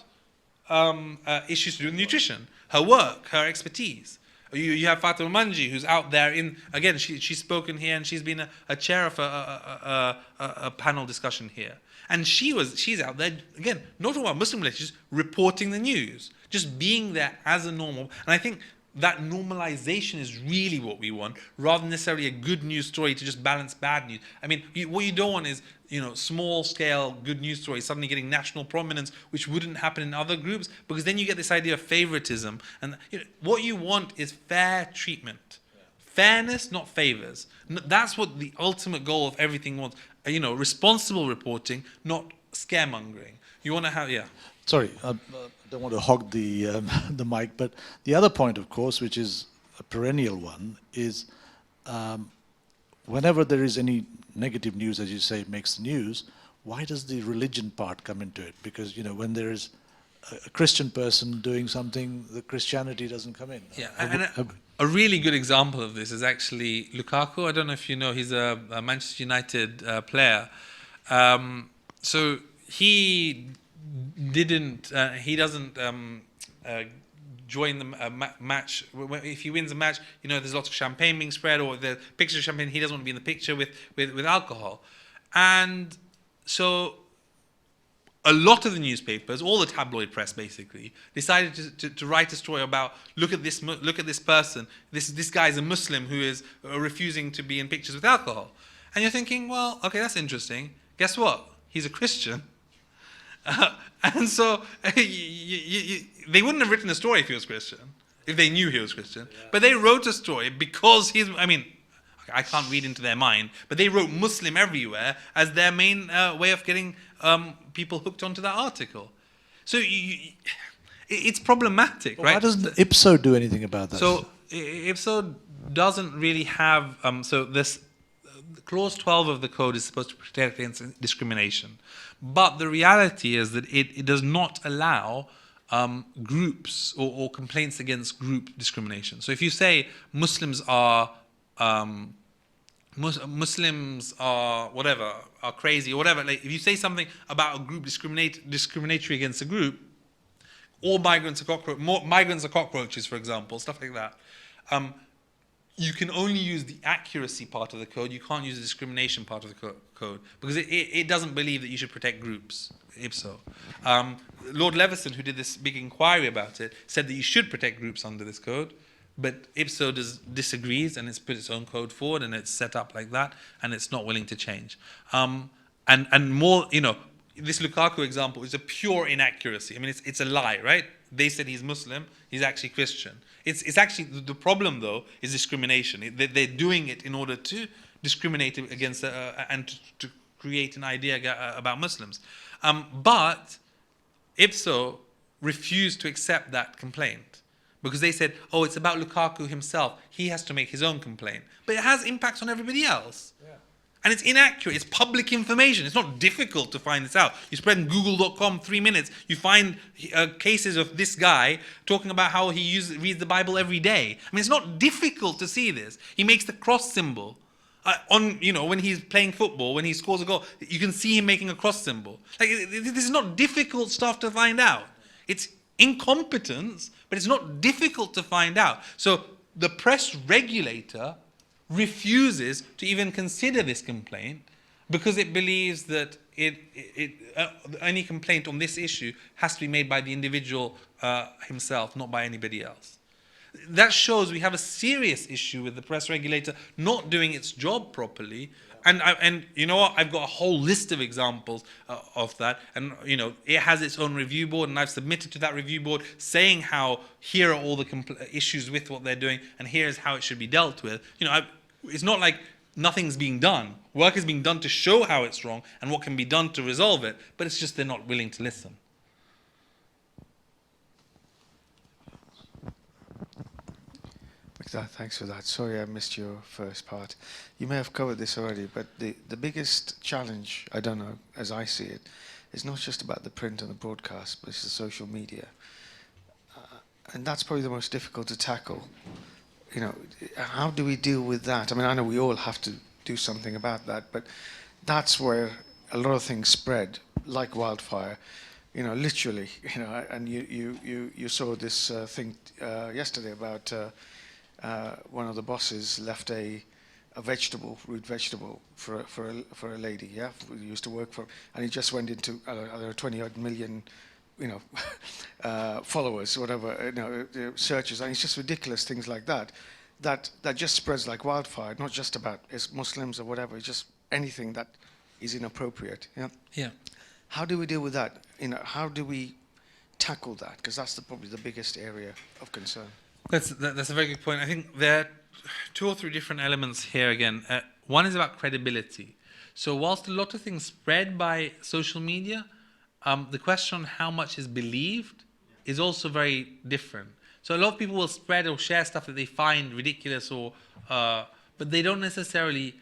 issues to do with nutrition, her work, her expertise. You have Fatima Manji, who's out there again, she's spoken here and she's been a chair of a panel discussion here. And she's out there, again, not talking about Muslim relations, reporting the news, just being there as a normal. And I think that normalization is really what we want, rather than necessarily a good news story to just balance bad news. I mean, what you don't want is, small scale good news stories suddenly getting national prominence, which wouldn't happen in other groups, because then you get this idea of favoritism. And what you want is fair treatment. Fairness, not favors. That's what the ultimate goal of everything wants. Responsible reporting, not scaremongering. You want to have, Sorry, I don't want to hog the the mic, but the other point, of course, which is a perennial one, is whenever there is any negative news, as you say, makes the news, why does the religion part come into it? Because, when there is a Christian person doing something, the Christianity doesn't come in. Yeah, a really good example of this is actually Lukaku. I don't know if you know, he's a Manchester United player. So he doesn't join the match. If he wins a match, there's lots of champagne being spread, or the picture of champagne. He doesn't want to be in the picture with alcohol. And so a lot of the newspapers, all the tabloid press basically, decided to write a story about, look at this person, this guy is a Muslim who is refusing to be in pictures with alcohol. And you're thinking, well, okay, that's interesting. Guess what? He's a Christian. And so they wouldn't have written a story if he was Christian, if they knew he was Christian. Yeah. But they wrote a story because I can't read into their mind, but they wrote Muslim everywhere as their main way of getting people hooked onto that article. So it's problematic, right? Why doesn't IPSO do anything about that? So IPSO doesn't really have, so this clause 12 of the code is supposed to protect against discrimination. But the reality is that it does not allow groups or complaints against group discrimination. So if you say Muslims are whatever, are crazy or whatever, like if you say something about a group discriminatory against a group, all migrants are cockroaches, for example, stuff like that. You can only use the accuracy part of the code. You can't use the discrimination part of the code because it doesn't believe that you should protect groups, IPSO. Lord Leveson, who did this big inquiry about it, said that you should protect groups under this code, but IPSO disagrees and it's put its own code forward and it's set up like that and it's not willing to change. And more, this Lukaku example is a pure inaccuracy. I mean, it's a lie, right? They said he's Muslim, he's actually Christian. It's actually, the problem though is discrimination. They're doing it in order to discriminate against and to create an idea about Muslims. But IPSO refused to accept that complaint because they said, oh, it's about Lukaku himself. He has to make his own complaint. But it has impacts on everybody else. Yeah. And it's inaccurate. It's public information. It's not difficult to find this out. You spread in google.com 3 minutes. You find cases of this guy talking about how he reads the Bible every day. I mean, it's not difficult to see this. He makes the cross symbol. When he's playing football, when he scores a goal, you can see him making a cross symbol. Like, this is not difficult stuff to find out. It's incompetence, but it's not difficult to find out. So the press regulator refuses to even consider this complaint because it believes that any complaint on this issue has to be made by the individual himself, not by anybody else. That shows we have a serious issue with the press regulator not doing its job properly. And you know what? I've got a whole list of examples of that. And, it has its own review board, and I've submitted to that review board saying how here are all the issues with what they're doing, and here's how it should be dealt with. It's not like nothing's being done. Work is being done to show how it's wrong and what can be done to resolve it, but it's just they're not willing to listen. Miqdaad, thanks for that. Sorry I missed your first part. You may have covered this already, but the biggest challenge, I don't know, as I see it, is not just about the print and the broadcast, but it's the social media. And that's probably the most difficult to tackle. You know, how do we deal with that? I mean, I know we all have to do something about that, but that's where a lot of things spread like wildfire. You know, literally. You know, and you saw this thing yesterday about one of the bosses left a root vegetable for a lady, yeah, who used to work for, and he just went into 20-odd million, you know, followers, whatever, you know, searches, and it's just ridiculous things like that. That just spreads like wildfire. Not just about it's Muslims or whatever. It's just anything that is inappropriate. Yeah. Yeah. How do we deal with that? You know, how do we tackle that? Because that's probably the biggest area of concern. That's a very good point. I think there are 2 or 3 different elements here again. One is about credibility. So whilst a lot of things spread by social media, the question on how much is believed is also very different. So a lot of people will spread or share stuff that they find ridiculous, or but they don't necessarily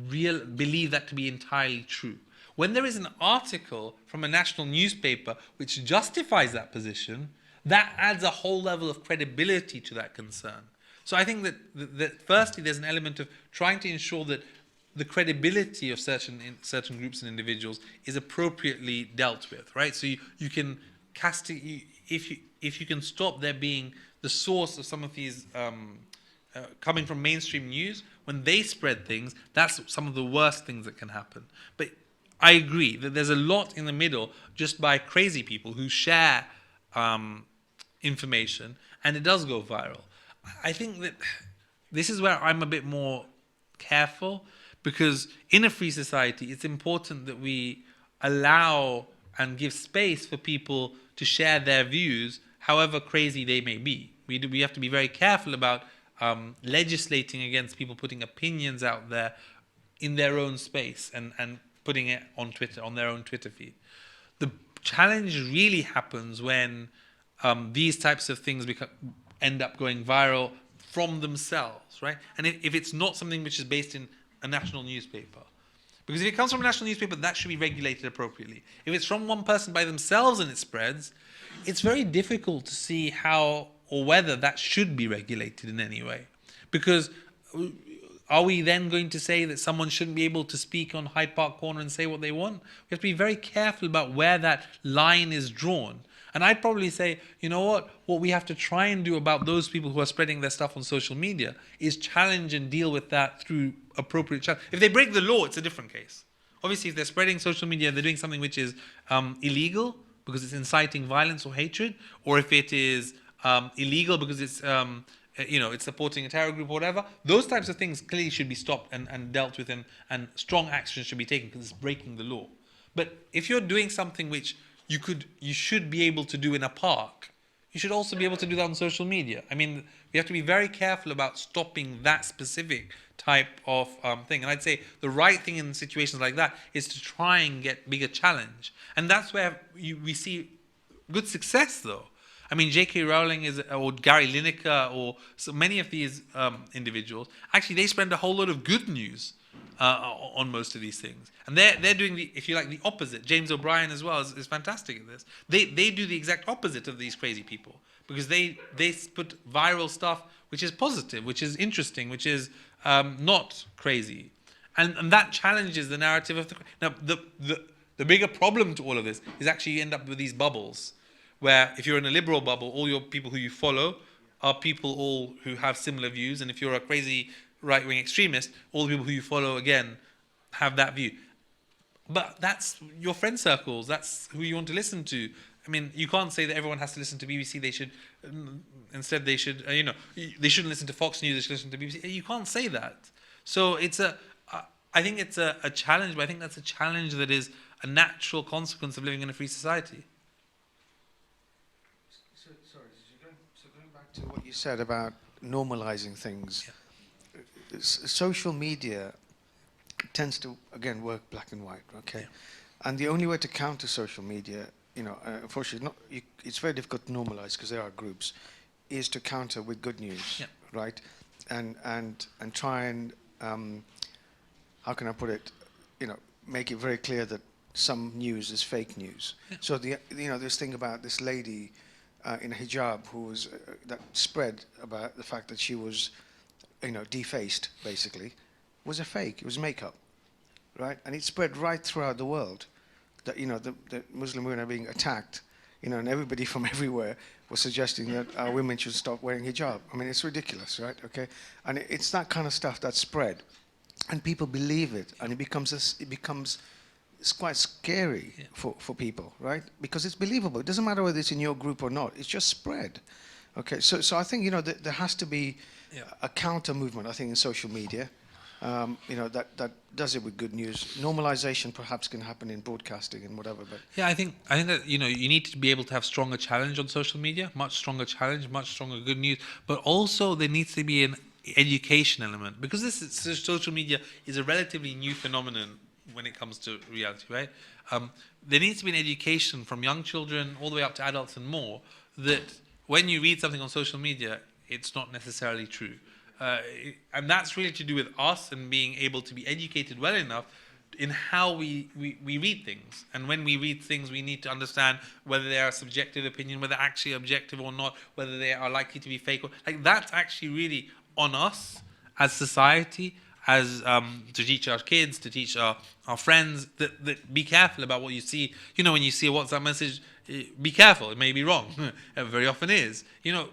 believe that to be entirely true. When there is an article from a national newspaper which justifies that position, that adds a whole level of credibility to that concern. So I think that firstly, there's an element of trying to ensure that the credibility of certain groups and individuals is appropriately dealt with, right? So you can if you can stop there being the source of some of these coming from mainstream news, when they spread things, that's some of the worst things that can happen. But I agree that there's a lot in the middle just by crazy people who share information, and it does go viral. I think that this is where I'm a bit more careful, because in a free society, it's important that we allow and give space for people to share their views, however crazy they may be. We have to be very careful about legislating against people putting opinions out there in their own space and putting it on Twitter, on their own Twitter feed. The challenge really happens when these types of things end up going viral from themselves, right? And if it's not something which is based in a national newspaper. Because if it comes from a national newspaper, that should be regulated appropriately. If it's from one person by themselves and it spreads, it's very difficult to see how or whether that should be regulated in any way. Because are we then going to say that someone shouldn't be able to speak on Hyde Park Corner and say what they want? We have to be very careful about where that line is drawn. And I'd probably say, you know what we have to try and do about those people who are spreading their stuff on social media is challenge and deal with that through appropriate channels. If they break the law, it's a different case. Obviously, if they're spreading social media, they're doing something which is illegal because it's inciting violence or hatred, or if it is illegal because it's it's supporting a terror group or whatever, those types of things clearly should be stopped and dealt with, and strong action should be taken because it's breaking the law. But if you're doing something which you should be able to do in a park, you should also be able to do that on social media. I mean, we have to be very careful about stopping that specific type of thing. And I'd say the right thing in situations like that is to try and get bigger challenge. And that's where we see good success, though. I mean, J.K. Rowling or Gary Lineker, or so many of these individuals, actually they spend a whole lot of good news on most of these things. And they're doing, if you like, the opposite. James O'Brien as well is fantastic at this. They do the exact opposite of these crazy people, because they put viral stuff which is positive, which is interesting, which is not crazy. And that challenges the narrative of Now, the bigger problem to all of this is actually you end up with these bubbles, where if you're in a liberal bubble, all your people who you follow are people all who have similar views. And if you're a crazy right-wing extremist, all the people who you follow, again, have that view. But that's your friend circles. That's who you want to listen to. I mean, you can't say that everyone has to listen to BBC. They should, instead, they should, they shouldn't listen to Fox News. They should listen to BBC. You can't say that. So I think it's a challenge, but I think that's a challenge that is a natural consequence of living in a free society. So going back to what you said about normalizing things. Yeah. Social media tends to, again, work black and white, okay? Yeah. And the only way to counter social media, unfortunately, it's very difficult to normalize because there are groups, is to counter with good news, yeah. Right? and try and how can I put it, make it very clear that some news is fake news. Yeah. So this thing about this lady in a hijab who was that spread about the fact that she was defaced basically was a fake. It was makeup, right? And it spread right throughout the world that the Muslim women are being attacked, and everybody from everywhere was suggesting that women should stop wearing hijab. I mean, it's ridiculous, right? Okay, and it's that kind of stuff that spread, and people believe it, and it becomes it's quite scary for people, right? Because it's believable. It doesn't matter whether it's in your group or not. It's just spread. Okay, so I think there has to be a counter movement. I think in social media, that does it with good news. Normalization perhaps can happen in broadcasting and whatever, but Yeah, I think that you need to be able to have stronger challenge on social media, much stronger challenge, much stronger good news, but also there needs to be an education element, because social media is a relatively new phenomenon when it comes to reality, right? There needs to be an education from young children all the way up to adults and more, that when you read something on social media, it's not necessarily true. And that's really to do with us and being able to be educated well enough in how we read things. And when we read things, we need to understand whether they are a subjective opinion, whether actually objective or not, whether they are likely to be fake. That's actually really on us as society, as to teach our kids, to teach our friends, that be careful about what you see. When you see a WhatsApp message, be careful. It may be wrong. It very often is.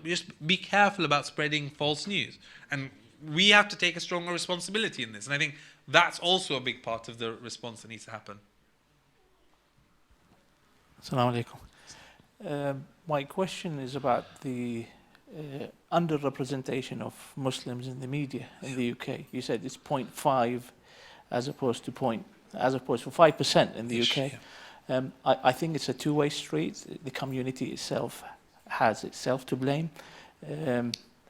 Just be careful about spreading false news. And we have to take a stronger responsibility in this. And I think that's also a big part of the response that needs to happen. Assalamu alaikum. My question is about the underrepresentation of Muslims in the media in the UK. You said it's 0.5 as opposed to 5% in the UK. Yeah. I think it's a two-way street. The community itself has itself to blame.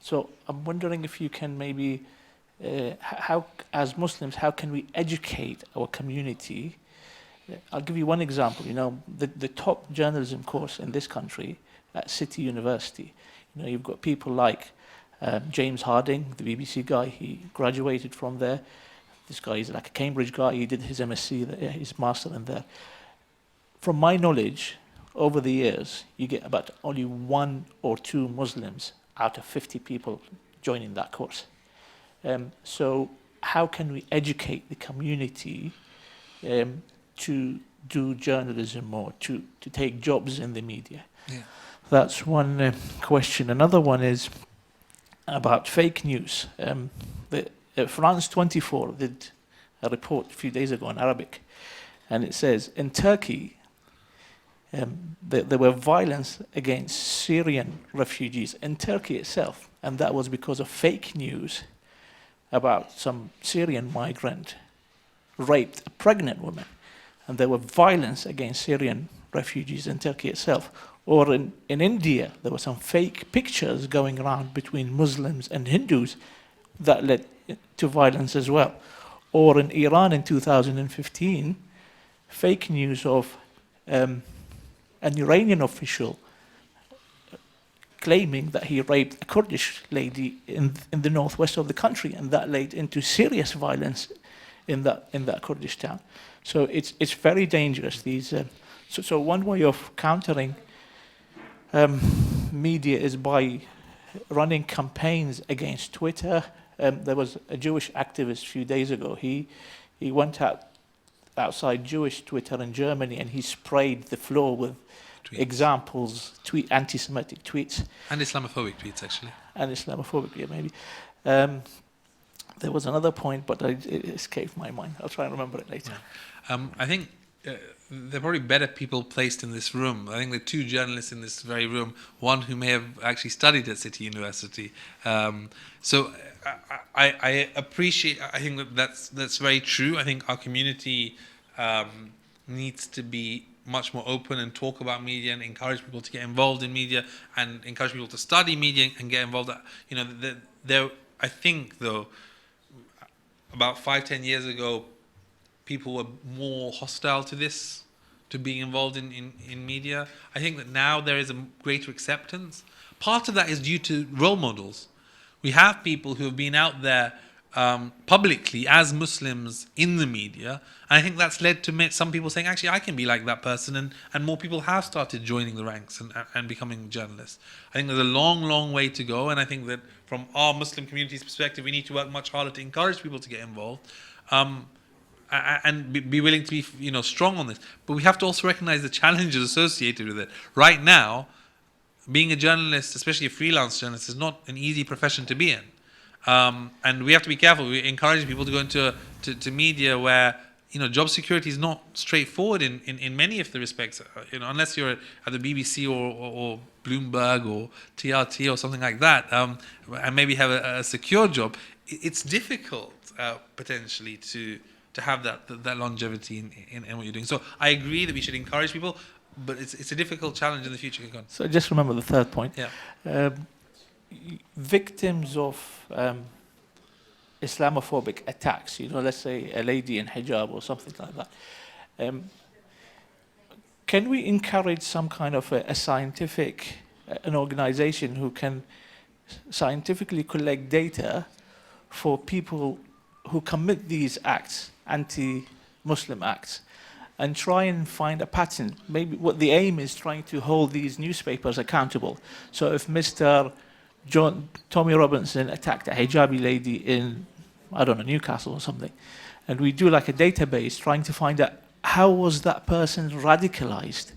So I'm wondering if you can maybe, how as Muslims, how can we educate our community? I'll give you one example. The top journalism course in this country at City University, you've got people like James Harding, the BBC guy. He graduated from there. This guy is like a Cambridge guy. He did his MSc, his master in there. From my knowledge, over the years, you get about only 1 or 2 Muslims out of 50 people joining that course. So how can we educate the community to do journalism more, to take jobs in the media? Yeah. That's one question. Another one is about fake news. France 24 did a report a few days ago in Arabic, and it says in Turkey there were violence against Syrian refugees in Turkey itself, and that was because of fake news about some Syrian migrant raped a pregnant woman, and there were violence against Syrian refugees in Turkey itself. Or in India, there were some fake pictures going around between Muslims and Hindus that led to violence as well. Or in Iran in 2015, fake news of an Iranian official claiming that he raped a Kurdish lady in the northwest of the country, and that led into serious violence in that Kurdish town. So it's very dangerous. So one way of countering media is by running campaigns against Twitter. There was a Jewish activist a few days ago. He went outside Jewish Twitter in Germany, and he sprayed the floor with tweets. Examples, anti-Semitic tweets. And Islamophobic tweets, actually. And Islamophobic, yeah, maybe. There was another point, but it escaped my mind. I'll try and remember it later. Yeah. I think there are probably better people placed in this room. I think there are 2 journalists in this very room, one who may have actually studied at City University. So I appreciate, I think that's very true. I think our community needs to be much more open and talk about media and encourage people to get involved in media and encourage people to study media and get involved. I think, though, about 5-10 years ago, people were more hostile to this, to being involved in media. I think that now there is a greater acceptance. Part of that is due to role models. We have people who have been out there publicly as Muslims in the media, and I think that's led to some people saying, actually, I can be like that person, and more people have started joining the ranks and becoming journalists. I think there's a long, long way to go, and I think that from our Muslim community's perspective, we need to work much harder to encourage people to get involved. And be willing to be, strong on this. But we have to also recognize the challenges associated with it. Right now, being a journalist, especially a freelance journalist, is not an easy profession to be in. And we have to be careful. We encourage people to go into to media where, job security is not straightforward in many of the respects. Unless you're at the BBC or Bloomberg or TRT or something like that, and maybe have a secure job, it's difficult potentially to have that longevity in what you're doing. So I agree that we should encourage people, but it's a difficult challenge in the future. So just remember the third point. Yeah. Victims of Islamophobic attacks, let's say a lady in hijab or something like that. Can we encourage some kind of a scientific, an organization who can scientifically collect data for people who commit these acts, anti-Muslim acts, and try and find a pattern? Maybe what the aim is trying to hold these newspapers accountable. So if Mr. Tommy Robinson attacked a hijabi lady in, I don't know, Newcastle or something, and we do like a database trying to find out how was that person radicalized,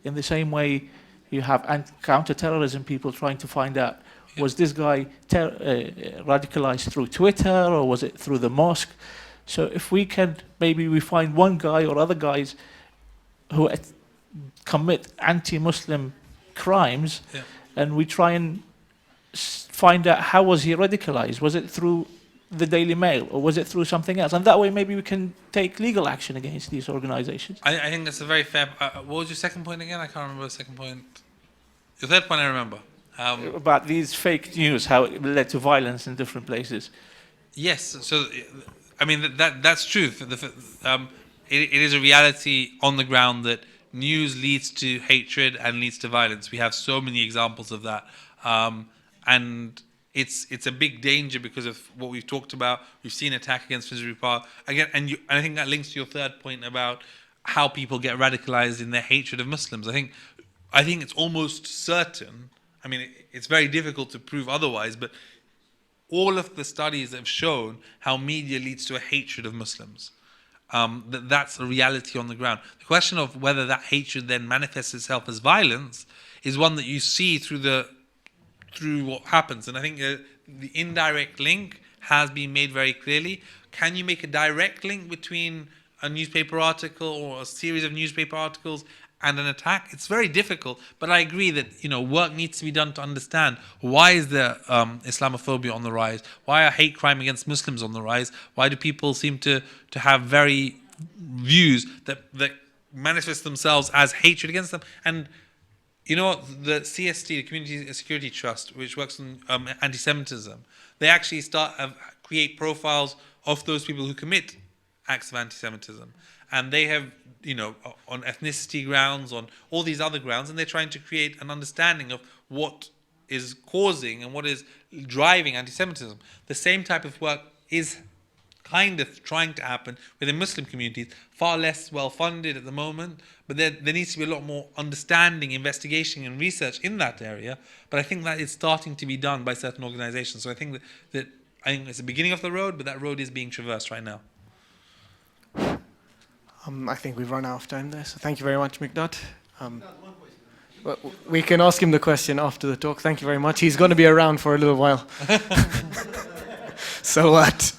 in the same way you have counter-terrorism people trying to find out, was this guy radicalized through Twitter or was it through the mosque? So if we can, maybe we find one guy or other guys who commit anti-Muslim crimes, and we try and find out how was he radicalized. Was it through the Daily Mail or was it through something else? And that way maybe we can take legal action against these organizations. I think that's a very fair... what was your second point again? I can't remember the second point. Your third point I remember. About these fake news, how it led to violence in different places. Yes, so I mean that's true. It is a reality on the ground that news leads to hatred and leads to violence. We have so many examples of that, and it's a big danger because of what we've talked about. We've seen attack against Finsbury Park again, and I think that links to your third point about how people get radicalized in their hatred of Muslims. I think it's almost certain. I mean, it's very difficult to prove otherwise, but all of the studies have shown how media leads to a hatred of Muslims. That's a reality on the ground. The question of whether that hatred then manifests itself as violence is one that you see through what happens. And I think the indirect link has been made very clearly. Can you make a direct link between a newspaper article or a series of newspaper articles and an attack? It's very difficult, but I agree that work needs to be done to understand why is there Islamophobia on the rise? Why are hate crime against Muslims on the rise? Why do people seem to have very views that manifest themselves as hatred against them? And the CST, the Community Security Trust, which works on anti-Semitism, they actually create profiles of those people who commit acts of anti-Semitism, and they have on ethnicity grounds, on all these other grounds, and they're trying to create an understanding of what is causing and what is driving anti-Semitism. The same type of work is kind of trying to happen within Muslim communities, far less well-funded at the moment, but there needs to be a lot more understanding, investigation and research in that area, but I think that is starting to be done by certain organizations. So I think that it's the beginning of the road, but that road is being traversed right now. I think we've run out of time there, so thank you very much, Miqdaad. We can ask him the question after the talk. Thank you very much. He's going to be around for a little while. So what?